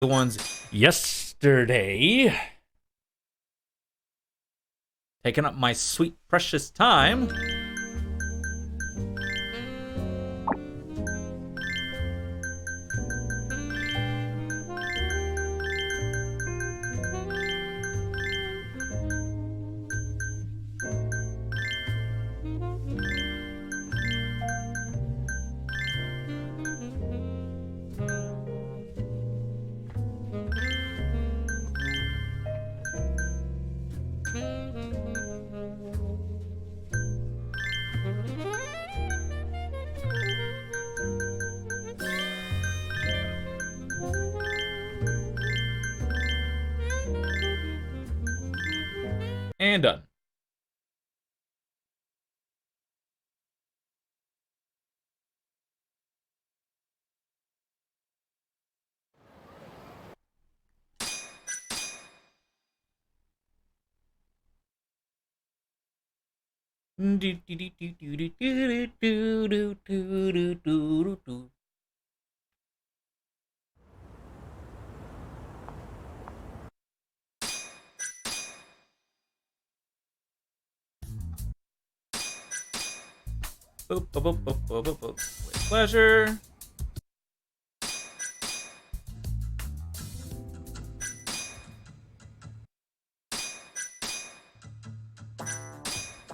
the ones yesterday. Taking up my sweet precious time. And done. Boop, boop, boop, boop, boop, boop, boop. With pleasure.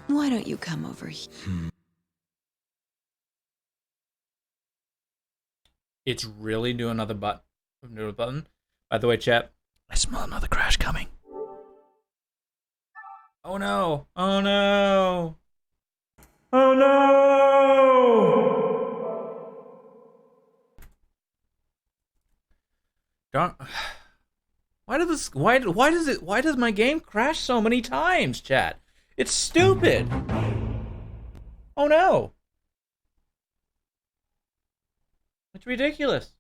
Why don't you come over here? It's really doing another button. By the way, chat, I smell another crash coming. Oh no! Oh no! Oh no! Darn. Why does my game crash so many times, chat? It's stupid. Oh no. It's ridiculous.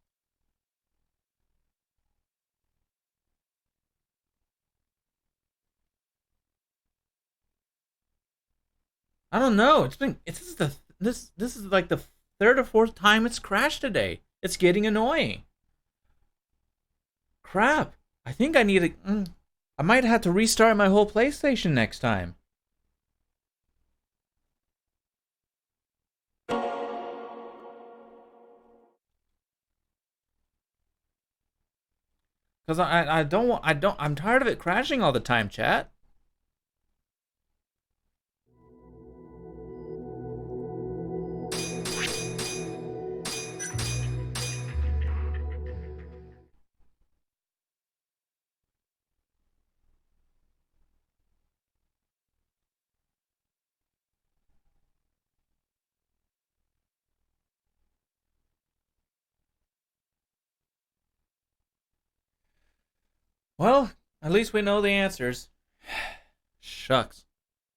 I don't know. This is like the third or fourth time it's crashed today. It's getting annoying. Crap. I think I need to I might have to restart my whole PlayStation next time. Cuz I'm tired of it crashing all the time, chat. Well, at least we know the answers. Shucks.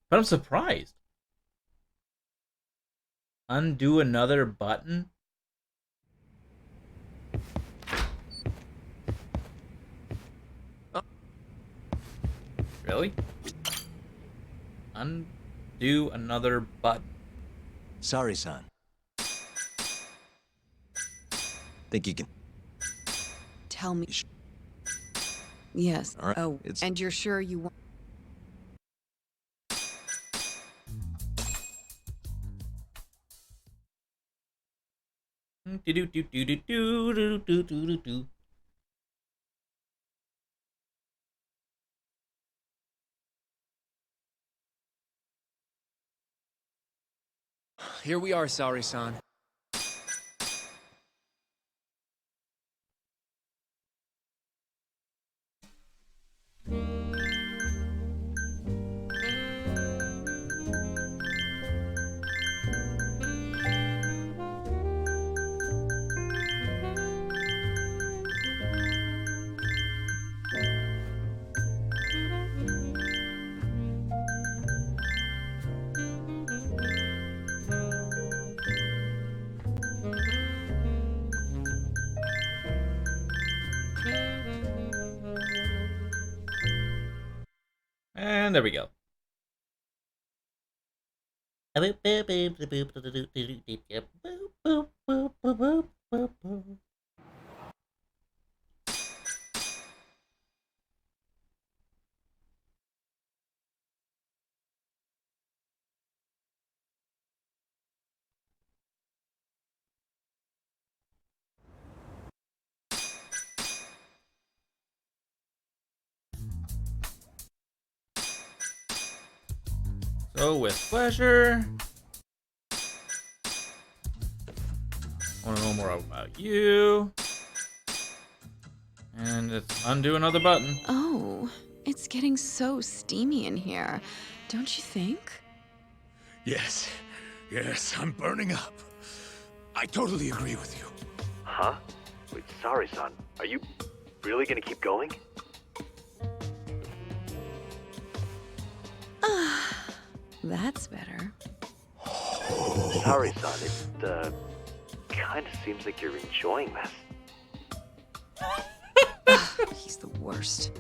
But I'm surprised. Undo another button? Oh, really? Undo another button. Sorry, son. Think you can... Tell me. Yes. All right. Oh, and you're sure you want... Here we are, Saori-san. And there we go. So with pleasure. I want to know more about you. And let's undo another button. Oh, it's getting so steamy in here, don't you think? Yes. Yes, I'm burning up. I totally agree with you. Huh? Wait, sorry, son. Are you really gonna keep going? That's better. Sorry, son. It, kinda seems like you're enjoying this. He's the worst.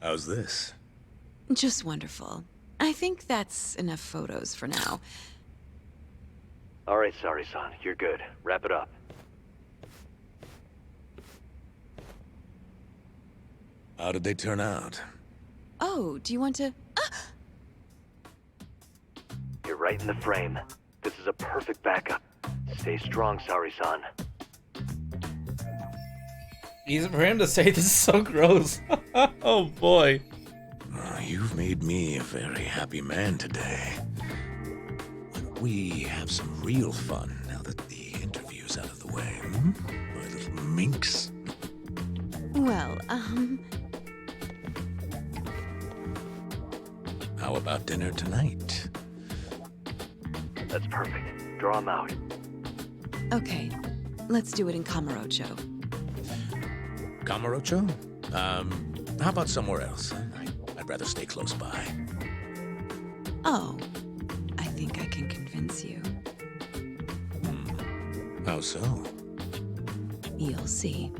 How's this? Just wonderful. I think that's enough photos for now. Alright, sorry, son. You're good. Wrap it up. How did they turn out? Oh, do you want to... You're right in the frame. This is a perfect backup. Stay strong, sorry, son. Easy for him to say this is so gross. Oh boy. You've made me a very happy man today. Why don't we have some real fun now that the interview's out of the way, hmm? My little minx. Well, How about dinner tonight? That's perfect. Draw him out. okay. Let's do it in Camarocho. Camarocho? How about somewhere else? I'd rather stay close by. Oh, I think I can convince you. How so? You'll see.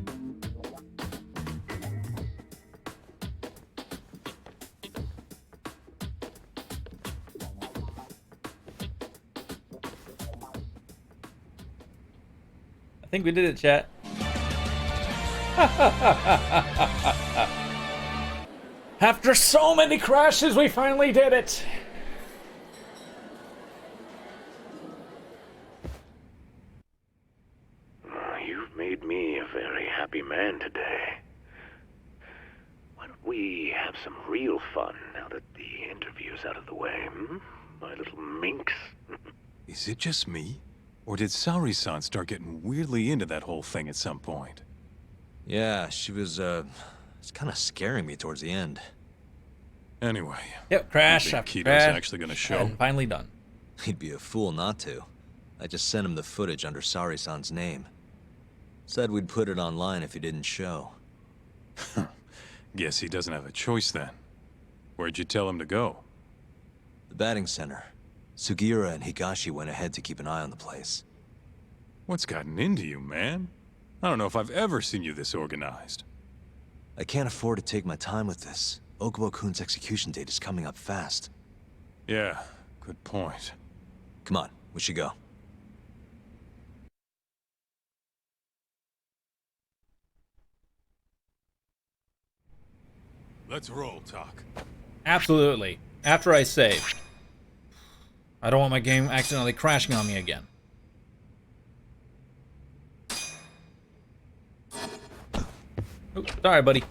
I think we did it, chat. After so many crashes, we finally did it. You've made me a very happy man today. Why don't we have some real fun now that the interview's out of the way, hmm? My little minx. Is it just me? Or did Saori-san start getting weirdly into that whole thing at some point? Yeah, she was, it's kind of scaring me towards the end. Anyway, Yep, crash you think after Kito's crash. actually gonna show? And finally done. He'd be a fool not to. I just sent him the footage under Saori-san's name. Said we'd put it online if he didn't show. Guess he doesn't have a choice then. Where'd you tell him to go? The batting center. Sugiura and Higashi went ahead to keep an eye on the place. What's gotten into you, man? I don't know if I've ever seen you this organized. I can't afford to take my time with this. Okubo-kun's execution date is coming up fast. Yeah, good point. Come on, we should go. Let's roll, Talk. Absolutely. After I save. I don't want my game accidentally crashing on me again. Oh, sorry, buddy.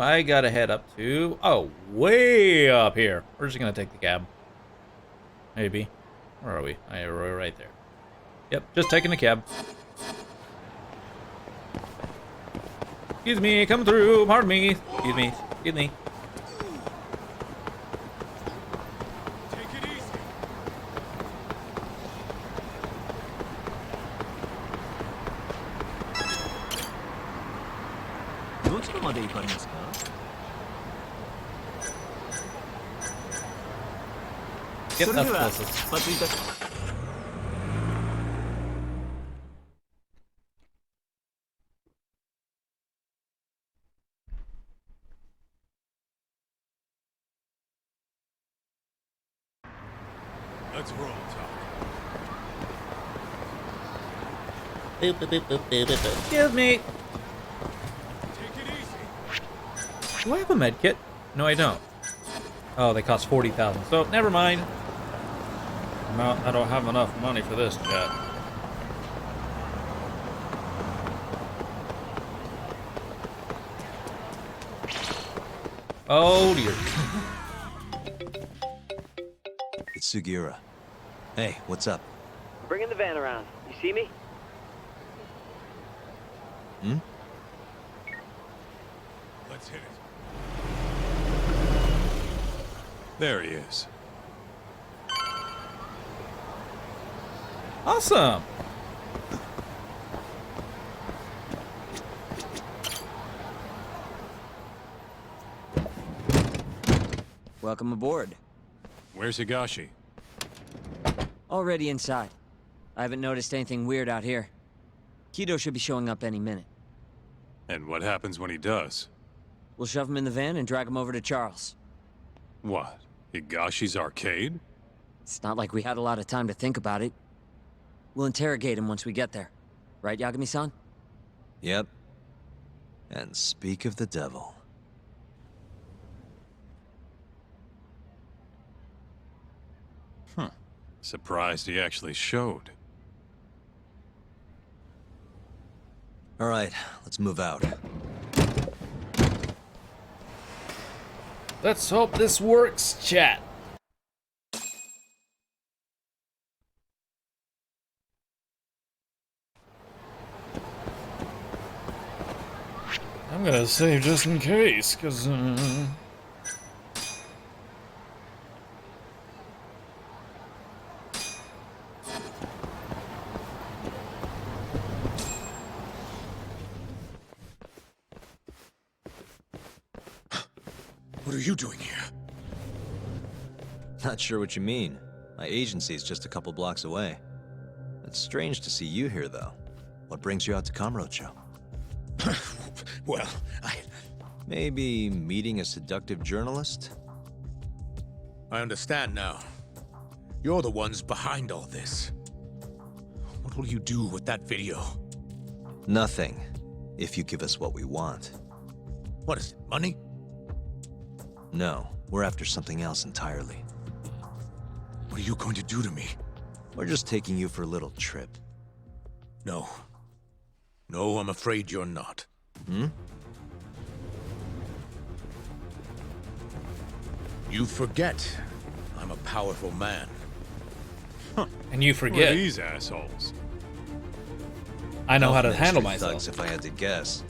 I gotta head up to... Oh, way up here. We're just gonna take the cab. Maybe. Where are we? We're right there. Yep, just taking the cab. Excuse me, come through. Pardon me. Excuse me. Excuse me. Take it easy. どちらまで行かれますか? Yep, それ that's では closest. 出発いたします。Let's roll, Talk. Boop, boop, boop, boop, boop, boop. Excuse me. Take it easy. Do I have a med kit? No, I don't. Oh, they cost 40,000. So never mind. I don't have enough money for this jet. Oh dear. It's Sugira. Hey, what's up? Bringing the van around. You see me? Hmm? Let's hit it. There he is. Awesome. Welcome aboard. Where's Higashi? Already inside. I haven't noticed anything weird out here. Kido should be showing up any minute. And what happens when he does? We'll shove him in the van and drag him over to Charles. What? Higashi's arcade? It's not like we had a lot of time to think about it. We'll interrogate him once we get there. Right, Yagami-san? Yep. And speak of the devil. Surprised he actually showed. All right, let's move out. Let's hope this works, chat. I'm gonna save just in case, cause What are you doing here? Not sure what you mean. My agency's just a couple blocks away. It's strange to see you here, though. What brings you out to Kamurocho? Well, Maybe meeting a seductive journalist? I understand now. You're the ones behind all this. What will you do with that video? Nothing, if you give us what we want. What is it, money? No, we're after something else entirely. What are you going to do to me? We're just taking you for a little trip. No. No, I'm afraid you're not. Hmm? You forget. I'm a powerful man. and you Who are forget. these assholes? I know how to Ministry handle thugs, myself. if I had to guess.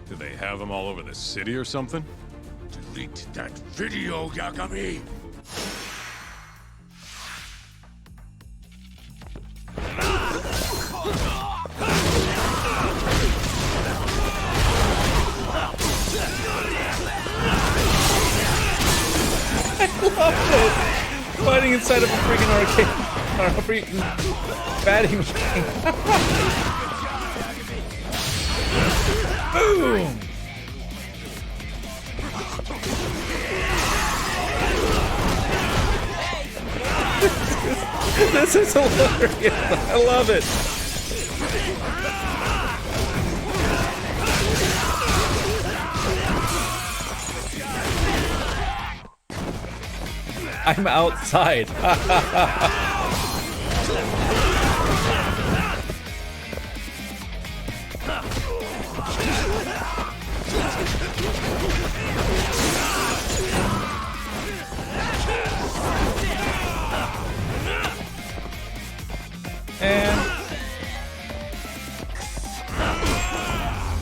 Do they have them all over the city or something? Delete that video, Yagami! Fighting inside of a freaking arcade. Or a freaking batting machine. Boom! This is hilarious. I love it. I'm outside.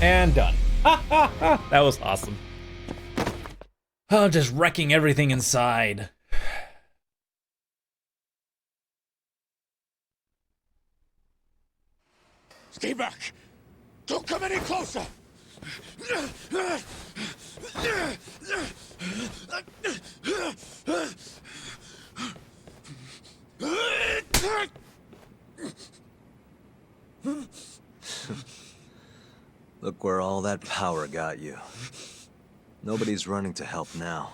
And done. That was awesome. Oh, just wrecking everything inside. Stay back! Don't come any closer! Look where all that power got you. Nobody's running to help now.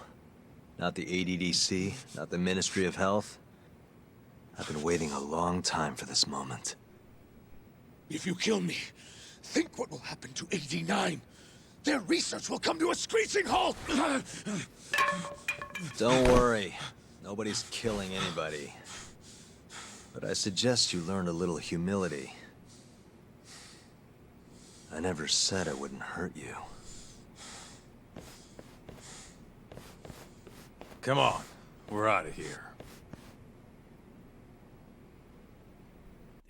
Not the ADDC, not the Ministry of Health. I've been waiting a long time for this moment. If you kill me, think what will happen to 89. Their research will come to a screeching halt! Don't worry. Nobody's killing anybody. But I suggest you learn a little humility. I never said I wouldn't hurt you. Come on, we're out of here.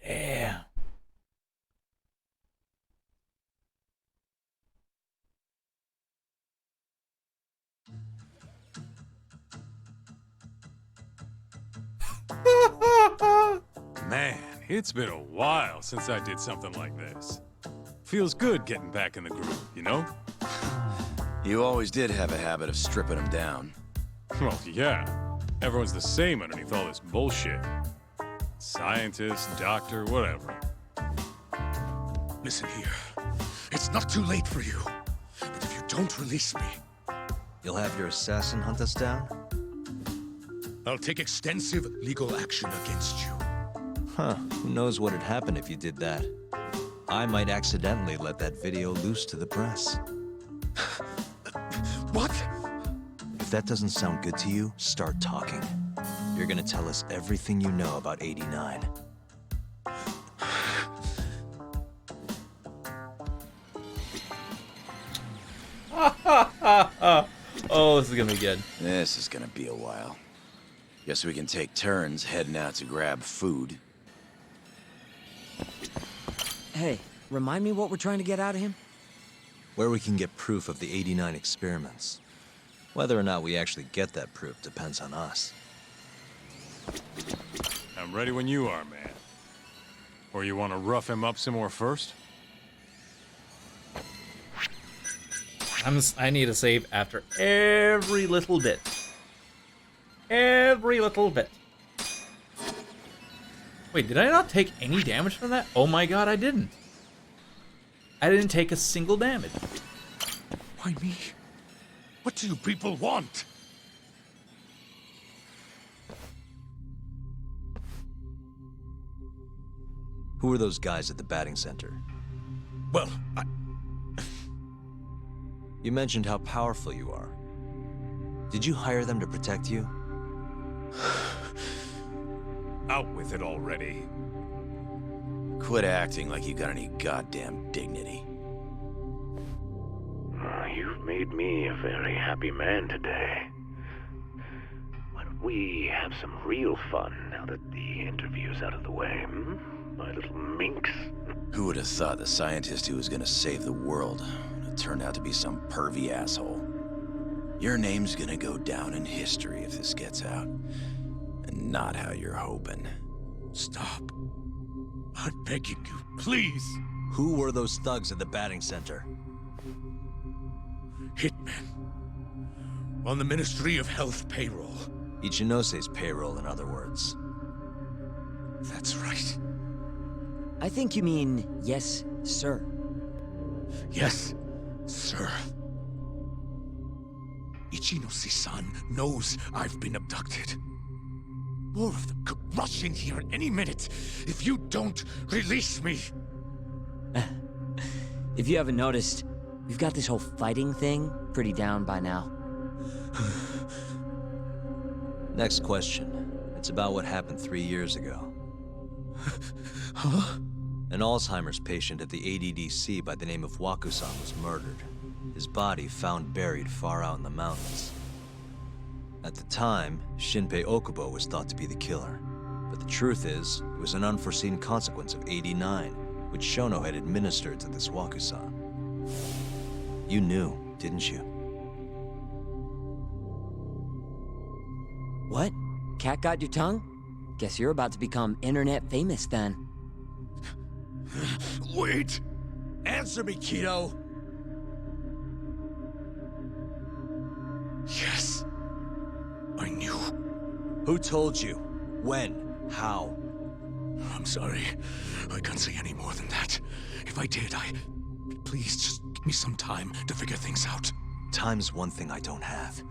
Damn. Man, it's been a while since I did something like this. Feels good getting back in the groove, you know? You always did have a habit of stripping them down. Well, yeah. Everyone's the same underneath all this bullshit. Scientist, doctor, whatever. Listen here. It's not too late for you. But if you don't release me, You'll have your assassin hunt us down? I'll take extensive legal action against you. Huh. Who knows what'd happen if you did that? I might accidentally let that video loose to the press. What? If that doesn't sound good to you, start talking. You're gonna tell us everything you know about 89. Oh, this is gonna be good. This is gonna be a while. Guess we can take turns heading out to grab food. Hey, remind me what we're trying to get out of him? Where we can get proof of the 89 experiments. Whether or not we actually get that proof depends on us. I'm ready when you are, man. Or you want to rough him up some more first? I need to save after every little bit. Every little bit. Wait, did I not take any damage from that? Oh my god, I didn't. I didn't take a single damage. Why me? What do you people want? Who were those guys at the batting center? Well, You mentioned how powerful you are. Did you hire them to protect you? Out with it already. Quit acting like you got any goddamn dignity. You've made me a very happy man today. Why don't we have some real fun now that the interview's out of the way, my little minx? Who would have thought the scientist who was gonna save the world would turned out to be some pervy asshole? Your name's gonna go down in history if this gets out. And not how you're hoping. Stop. I'm begging you, please. Who were those thugs at the batting center? Hitmen. On the Ministry of Health payroll. Ichinose's payroll, in other words. That's right. I think you mean, yes, sir. Yes, sir. Ichinose-san knows I've been abducted. More of them could rush in here at any minute if you don't release me. If you haven't noticed, we've got this whole fighting thing pretty down by now. Next question. It's about what happened 3 years ago. Huh? An Alzheimer's patient at the ADDC by the name of Wakusan was murdered. His body found buried far out in the mountains. At the time, Shinpei Okubo was thought to be the killer. But the truth is, it was an unforeseen consequence of 89, which Shono had administered to this Wakusan. You knew, didn't you? What? Cat got your tongue? Guess you're about to become internet famous then. Wait! Answer me, Kido! Yes. I knew. Who told you? When? How? I'm sorry. I can't say any more than that. If I did, Please, just give me some time to figure things out. Time's one thing I don't have.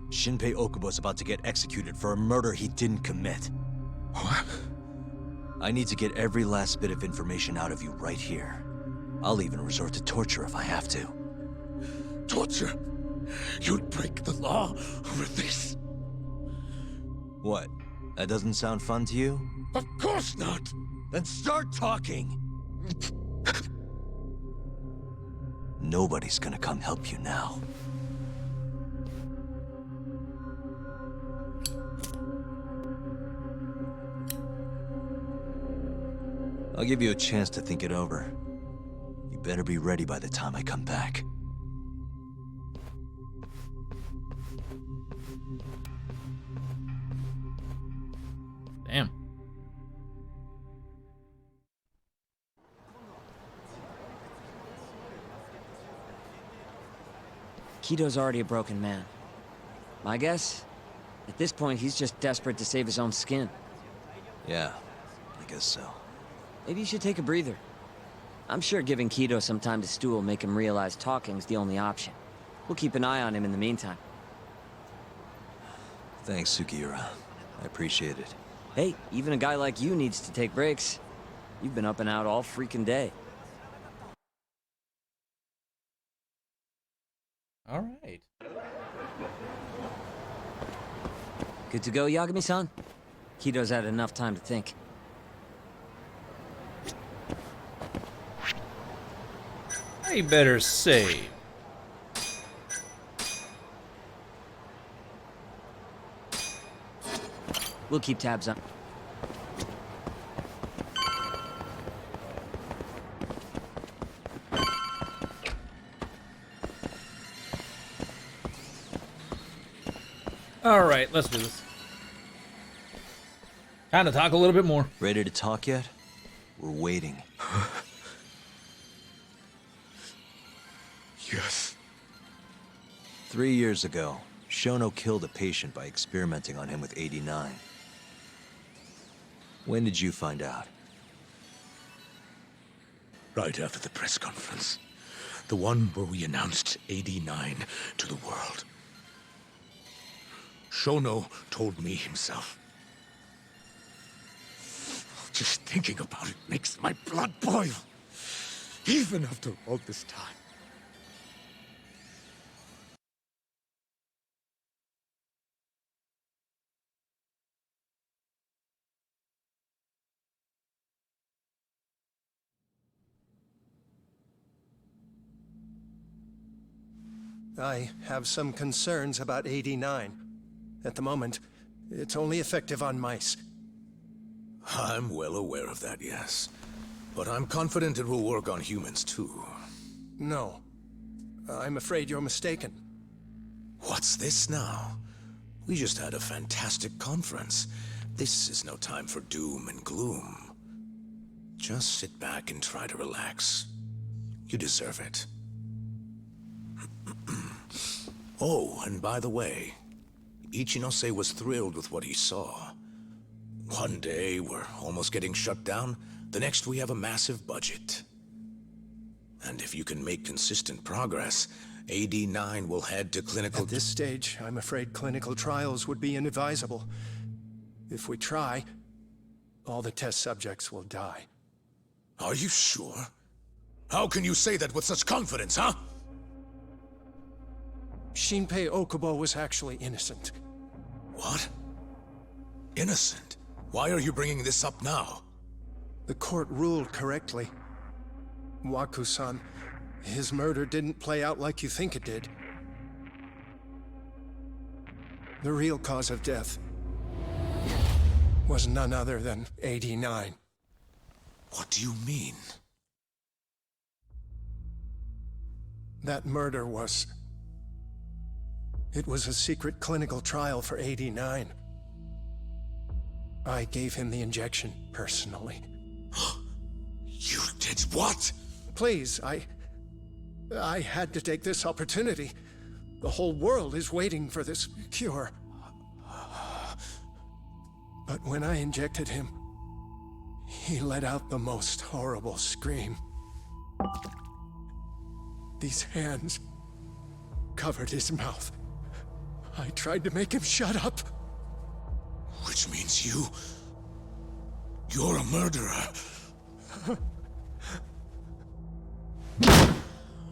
Shinpei Okubo's about to get executed for a murder he didn't commit. What? I need to get every last bit of information out of you right here. I'll even resort to torture if I have to. torture. You'd break the law over this. What? That doesn't sound fun to you? Of course not. Then start talking! Nobody's gonna come help you now. I'll give you a chance to think it over. You better be ready by the time I come back. Damn. Kito's already a broken man. My guess? At this point, he's just desperate to save his own skin. Yeah, I guess so. Maybe you should take a breather. I'm sure giving Kito some time to stew will make him realize talking's the only option. We'll keep an eye on him in the meantime. Thanks, Sugiura. I appreciate it. Hey, even a guy like you needs to take breaks. You've been up and out all freaking day. All right. Good to go, Yagami-san? Kito's had enough time to think. I better save. We'll keep tabs on. All right, let's do this. Time to talk a little bit more. Ready to talk yet? We're waiting. Yes. 3 years ago, Shono killed a patient by experimenting on him with 89. When did you find out? Right after the press conference. The one where we announced 89 to the world. Shono told me himself. Just thinking about it makes my blood boil. Even after all this time. I have some concerns about 89. At the moment, it's only effective on mice. I'm well aware of that, yes. But I'm confident it will work on humans, too. No. I'm afraid you're mistaken. What's this now? We just had a fantastic conference. This is no time for doom and gloom. Just sit back and try to relax. You deserve it. Oh, and by the way, Ichinose was thrilled with what he saw. One day, we're almost getting shut down. The next, we have a massive budget. And if you can make consistent progress, AD9 will head to clinical... At this stage, I'm afraid clinical trials would be inadvisable. If we try, all the test subjects will die. Are you sure? How can you say that with such confidence, huh? Shinpei Okubo was actually innocent. What? Innocent? Why are you bringing this up now? The court ruled correctly. Waku-san, his murder didn't play out like you think it did. The real cause of death was none other than 89. What do you mean? That murder was... It was a secret clinical trial for 89. I gave him the injection, personally. You did what? Please, I had to take this opportunity. The whole world is waiting for this cure. But when I injected him, he let out the most horrible scream. These hands covered his mouth. I tried to make him shut up. Which means you're a murderer.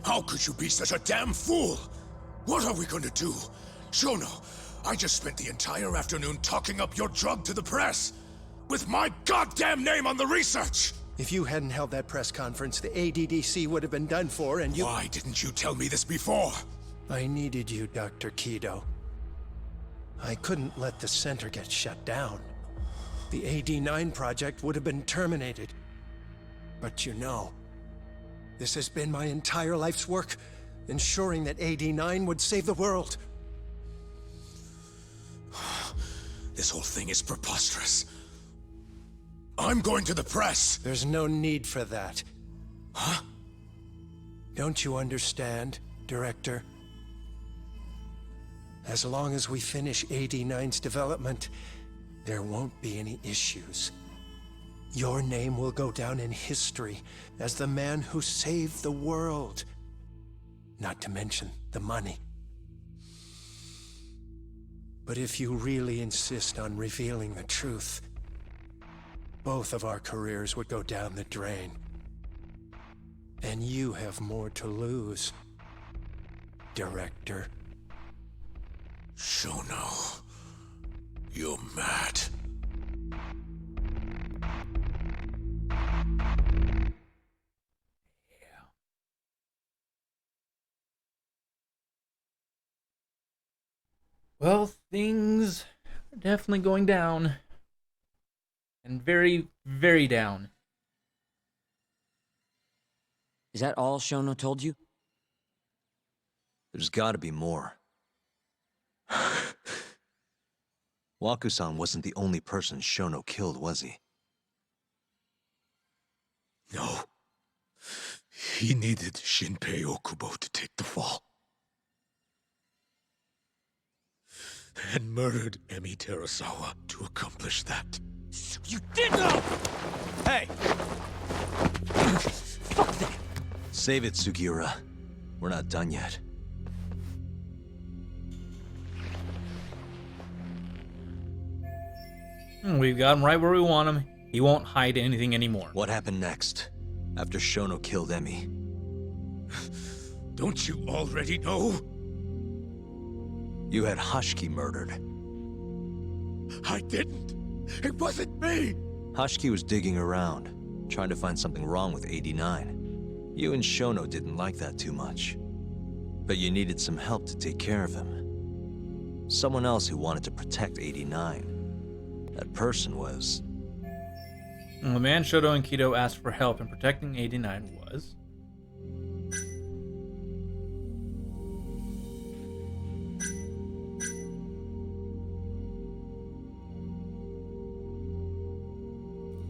How could you be such a damn fool? What are we gonna do? Shono, I just spent the entire afternoon talking up your drug to the press. With my goddamn name on the research! If you hadn't held that press conference, the ADDC would have been done for, and you— Why didn't you tell me this before? I needed you, Dr. Kido. I couldn't let the center get shut down. The AD9 project would have been terminated. But you know, this has been my entire life's work, ensuring that AD9 would save the world. This whole thing is preposterous. I'm going to the press! There's no need for that. Huh? Don't you understand, Director? As long as we finish AD9's development, there won't be any issues. Your name will go down in history as the man who saved the world. Not to mention the money. But if you really insist on revealing the truth, both of our careers would go down the drain. And you have more to lose, Director. Shono, you're mad. Well, things are definitely going down. And very, very down. Is that all Shono told you? There's gotta be more. Waku-san wasn't the only person Shono killed, was he? No. He needed Shinpei Okubo to take the fall. And murdered Emi Terasawa to accomplish that. You did not! Hey! Fuck that! Save it, Sugiura. We're not done yet. We've got him right where we want him. He won't hide anything anymore. What happened next? After Shono killed Emi? Don't you already know? You had Hashiki murdered. I didn't. It wasn't me. Hashiki was digging around, trying to find something wrong with 89. You and Shono didn't like that too much. But you needed some help to take care of him. Someone else who wanted to protect 89. That person was... The man Shoto and Kido asked for help in protecting 89 was...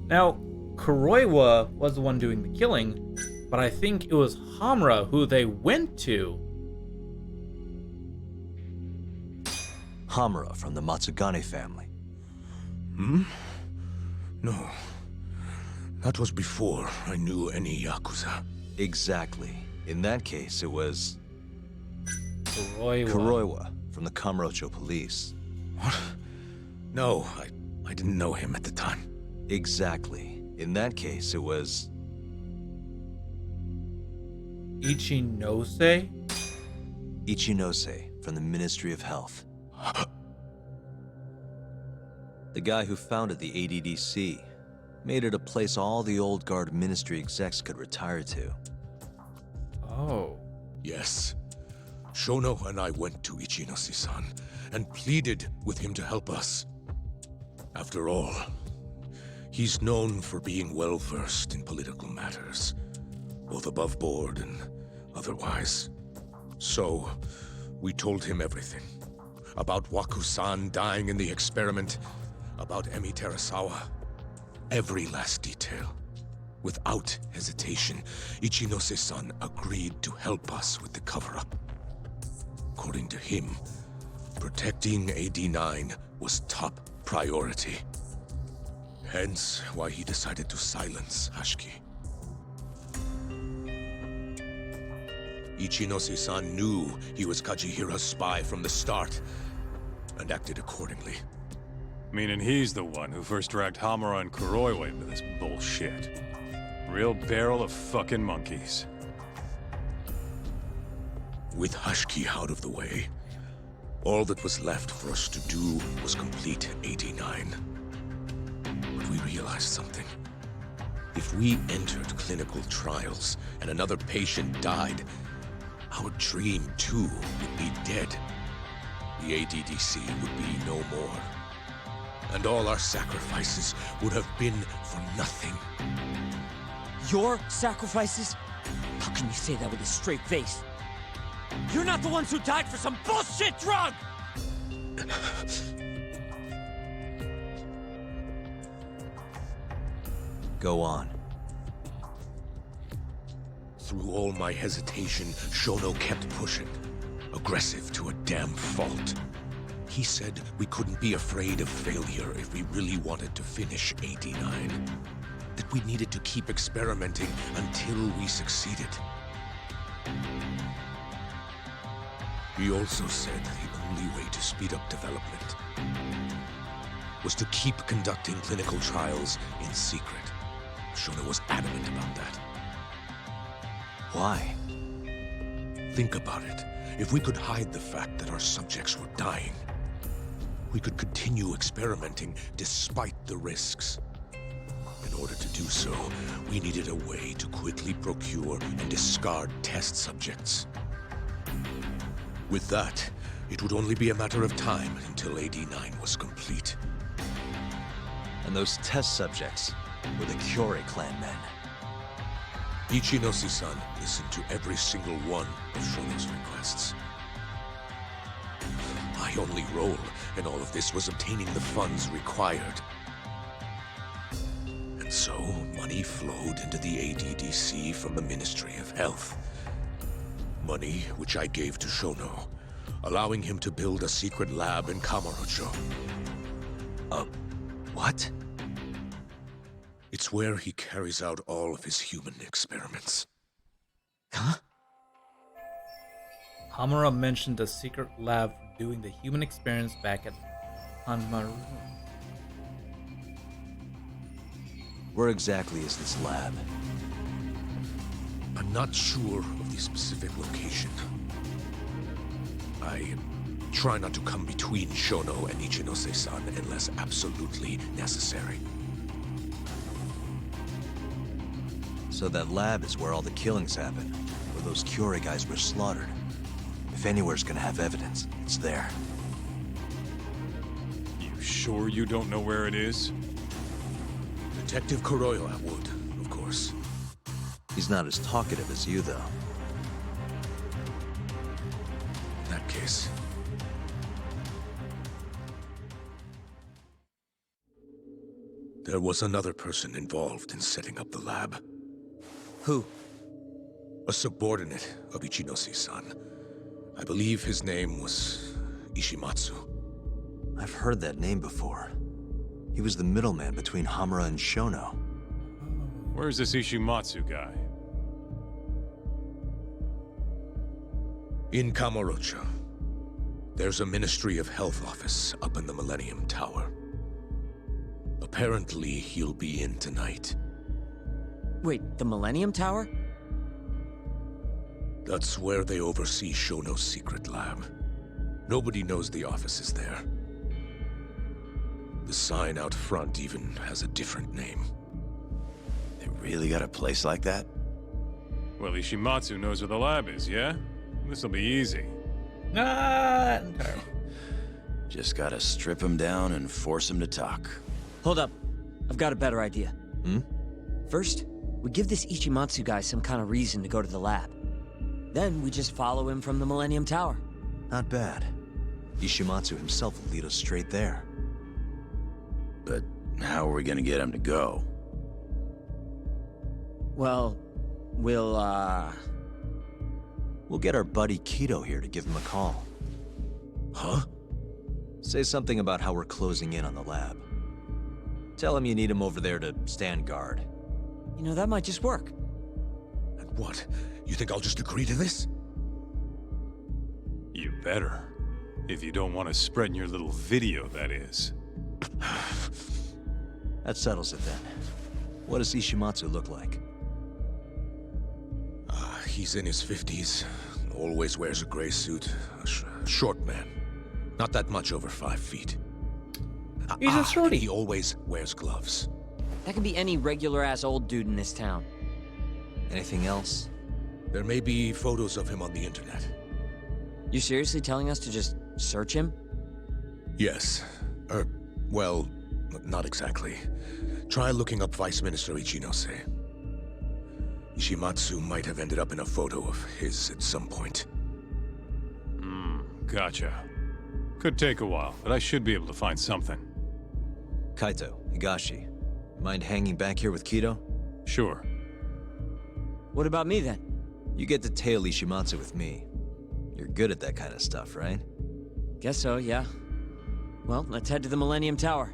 Now, Kuroiwa was the one doing the killing, but I think it was Hamura who they went to. Hamura from the Matsugane family. Hmm? No. That was before I knew any Yakuza. Exactly. In that case, it was... Kuroiwa. Kuroiwa from the Kamurocho police. What? No, I didn't know him at the time. Exactly. In that case, it was... Ichinose? Ichinose from the Ministry of Health. The guy who founded the ADDC made it a place all the old guard ministry execs could retire to. Oh. Yes. Shono and I went to Ichinose-san and pleaded with him to help us. After all, he's known for being well-versed in political matters, both above board and otherwise. So, we told him everything. About Waku-san dying in the experiment, about Emi Terasawa. Every last detail. Without hesitation, Ichinose-san agreed to help us with the cover-up. According to him, protecting AD9 was top priority. Hence why he decided to silence Hashiki. Ichinose-san knew he was Kajihira's spy from the start, and acted accordingly. Meaning he's the one who first dragged Hamura and Kuroiwa into this bullshit. Real barrel of fucking monkeys. With Hashki out of the way, all that was left for us to do was complete 89. But we realized something. If we entered clinical trials and another patient died, our dream too would be dead. The ADDC would be no more. And all our sacrifices would have been for nothing. Your sacrifices? How can you say that with a straight face? You're not the ones who died for some bullshit drug! Go on. Through all my hesitation, Shono kept pushing. Aggressive to a damn fault. He said we couldn't be afraid of failure if we really wanted to finish 89. That we needed to keep experimenting until we succeeded. He also said the only way to speed up development was to keep conducting clinical trials in secret. Shono was adamant about that. Why? Think about it. If we could hide the fact that our subjects were dying, we could continue experimenting despite the risks. In order to do so, we needed a way to quickly procure and discard test subjects. With that, it would only be a matter of time until AD9 was complete. And those test subjects were the Kyorei clan men. Ichinose-san listened to every single one of Shono's requests. My only role in all of this was obtaining the funds required. And so, money flowed into the ADDC from the Ministry of Health. Money which I gave to Shono, allowing him to build a secret lab in Kamurocho. What? It's where he carries out all of his human experiments. Huh? Hamura mentioned a secret lab for doing the human experiments back at Hanmaru. Where exactly is this lab? I'm not sure of the specific location. I try not to come between Shono and Ichinose-san unless absolutely necessary. So that lab is where all the killings happened, where those Kyorei guys were slaughtered. If anywhere's gonna have evidence, it's there. You sure you don't know where it is? Detective Kuroyama would, of course. He's not as talkative as you, though. In that case. There was another person involved in setting up the lab. Who? A subordinate of Ichinose-san. I believe his name was Ishimatsu. I've heard that name before. He was the middleman between Hamura and Shono. Where's this Ishimatsu guy? In Kamurocho. There's a Ministry of Health office up in the Millennium Tower. Apparently, he'll be in tonight. Wait, the Millennium Tower? That's where they oversee Shono's secret lab. Nobody knows the office is there. The sign out front even has a different name. They really got a place like that? Well, Ishimatsu knows where the lab is, yeah? This'll be easy. Not entirely. Just gotta strip him down and force him to talk. Hold up. I've got a better idea. Hmm? First, we give this Ichimatsu guy some kind of reason to go to the lab. Then we just follow him from the Millennium Tower. Not bad. Ishimatsu himself will lead us straight there. But how are we gonna get him to go? Well, we'll get our buddy Kido here to give him a call. Huh? Say something about how we're closing in on the lab. Tell him you need him over there to stand guard. You know, that might just work. And what? You think I'll just agree to this? You better. If you don't want to spread in your little video, that is. That settles it then. What does Ishimatsu look like? He's in his 50s. always wears a gray suit. A short man. Not that much over 5 feet. He's a shorty. He always wears gloves. That could be any regular-ass old dude in this town. Anything else? There may be photos of him on the internet. You seriously telling us to just search him? Yes. Well, not exactly. Try looking up Vice Minister Ichinose. Ishimatsu might have ended up in a photo of his at some point. Gotcha. Could take a while, but I should be able to find something. Kaito, Higashi, mind hanging back here with Kido? Sure. What about me, then? You get to tail Ishimatsu with me. You're good at that kind of stuff, right? Guess so, yeah. Well, let's head to the Millennium Tower.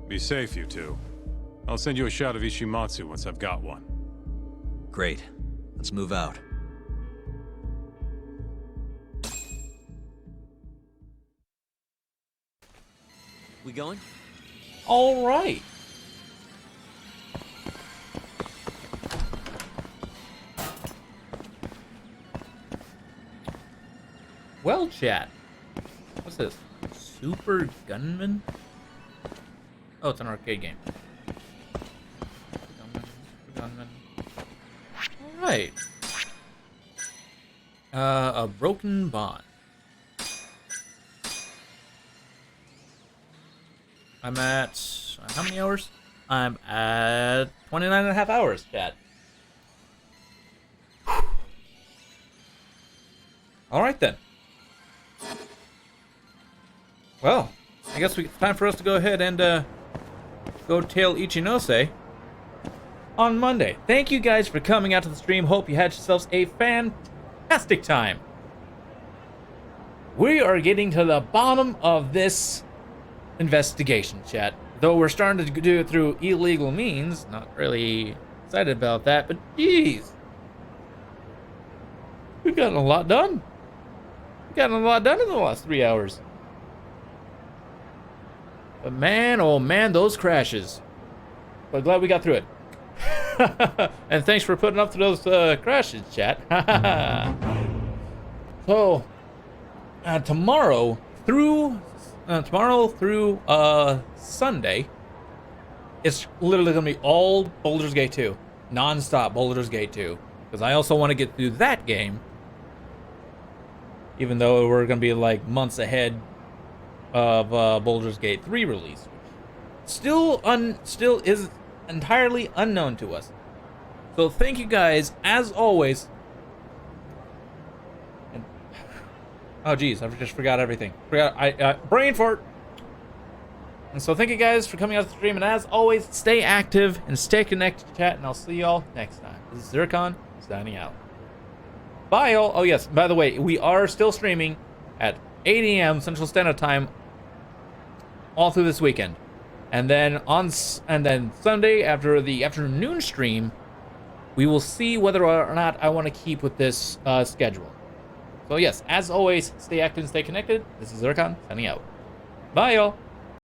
Be safe, you two. I'll send you a shot of Ishimatsu once I've got one. Great. Let's move out. We going? All right. Well, chat. What's this? Super Gunman? Oh, it's an arcade game. Gunman. All right. A broken bond. I'm at how many hours? I'm at 29 and a half hours, chat. All right then. Well, I guess it's time for us to go ahead and go tail Ichinose on Monday. Thank you guys for coming out to the stream. Hope you had yourselves a fantastic time. We are getting to the bottom of this investigation, chat. Though we're starting to do it through illegal means. Not really excited about that, but geez. We've gotten a lot done. We've gotten a lot done in the last 3 hours. But man, oh man, those crashes. But glad we got through it. And thanks for putting up to those crashes, chat. So, tomorrow through Sunday, it's literally gonna be all Baldur's Gate 2, non-stop Baldur's Gate 2, because I also want to get through that game. Even though we're gonna be like months ahead of Baldur's Gate 3 release, still is entirely unknown to us. So thank you guys as always. And, oh geez, I just forgot everything. Brain fart. And so thank you guys for coming out to the stream, and as always, stay active and stay connected to chat, and I'll see y'all next time. This is Zercon signing out. Bye y'all. Oh yes, by the way, we are still streaming at 8 a.m. Central Standard Time all through this weekend. And then Sunday after the afternoon stream, we will see whether or not I want to keep with this schedule. So yes, as always, stay active and stay connected. This is Zercon signing out. Bye y'all.